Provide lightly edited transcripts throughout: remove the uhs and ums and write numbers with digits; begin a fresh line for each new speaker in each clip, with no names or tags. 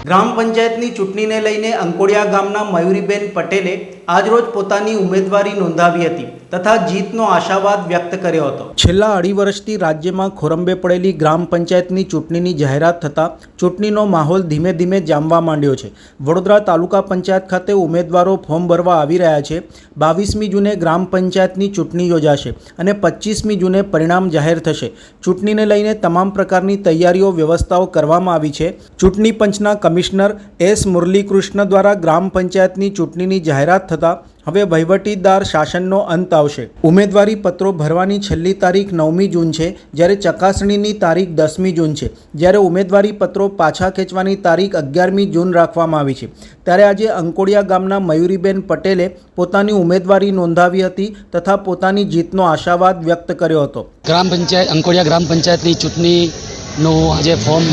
ગ્રામ પંચાયતની ચૂંટણીને લઈને અંકોડિયા ગામના મયુરીબેન પટેલે આજરોજ પોતાની ઉમેદવારી નોંધાવી હતી તથા જીતનો આશાવાદ વ્યક્ત કર્યો હતો। છેલ્લા અઢી વર્ષથી રાજ્યમાં ખોરંબે પડેલી ગ્રામ પંચાયતની ચૂંટણીની જાહેરાત થતાં ચૂંટણીનો માહોલ ધીમે ધીમે જામવા માંડ્યો છે। વડોદરા તાલુકા પંચાયત ખાતે ઉમેદવારો ફોર્મ ભરવા આવી રહ્યા છે। 22મી જૂને ગ્રામ પંચાયતની ચૂંટણી યોજાશે અને 25મી જૂને પરિણામ જાહેર થશે। ચૂંટણીને લઈને તમામ પ્રકારની તૈયારીઓ વ્યવસ્થાઓ કરવામાં આવી છે। ચૂંટણી પંચના કમિશનર એસ મુરલીકૃષ્ણ દ્વારા ગ્રામ પંચાયતની ચૂંટણીની જાહેરાત થતાં હવે વહીવટીદાર શાસનનો અંત આવશે। ઉમેદવારી પત્રો ભરવાની છેલ્લી તારીખ 9મી જૂન છે, જ્યારે ચકાસણીની તારીખ 10મી જૂન છે, જ્યારે ઉમેદવારી પત્રો પાછા ખેંચવાની તારીખ 11મી જૂન રાખવામાં આવી છે। ત્યારે આજે અંકોડિયા ગામના મયુરીબેન પટેલે પોતાની ઉમેદવારી નોંધાવી હતી તથા પોતાની જીતનો આશાવાદ વ્યક્ત કર્યો હતો।
ગ્રામ પંચાયત અંકોડિયા ગ્રામ પંચાયતની ચૂંટણીનું આજે ફોર્મ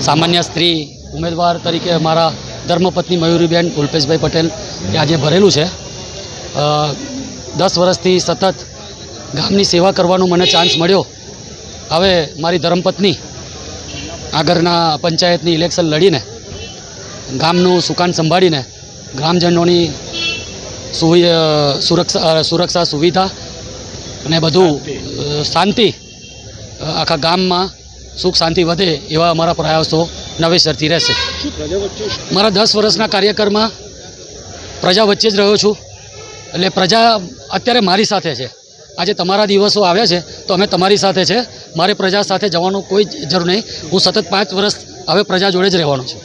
સામાન્ય સ્ત્રી ઉમેદવાર તરીકે મારા ધર્મપત્ની મયુરીબેન ઉલ્પેશભાઈ પટેલ એ આજે ભરેલું છે। 10 વર્ષથી સતત ગામની સેવા કરવાનો મને ચાન્સ મળ્યો। હવે મારી ધર્મપત્ની આગળના પંચાયતની ઇલેક્શન લડીને ગામનું સુકાન સંભાળીને ગ્રામજનોની સુરક્ષા સુવિધા અને બધું શાંતિ આખા ગામમાં સુખ શાંતિ વધે એવા અમારા પ્રયાસો નવેસરથી રહેશે। મારા 10 વર્ષના કાર્યક્રમમાં પ્રજા વચ્ચે જ રહ્યો છું, એટલે પ્રજા અત્યારે મારી સાથે છે। આજે તમારા દિવસો આવ્યા છે તો અમે તમારી સાથે છે। મારે પ્રજા સાથે જવાનું કોઈ જરૂર નહીં। હું સતત 5 વર્ષ હવે પ્રજા જોડે જ રહેવાનો છું।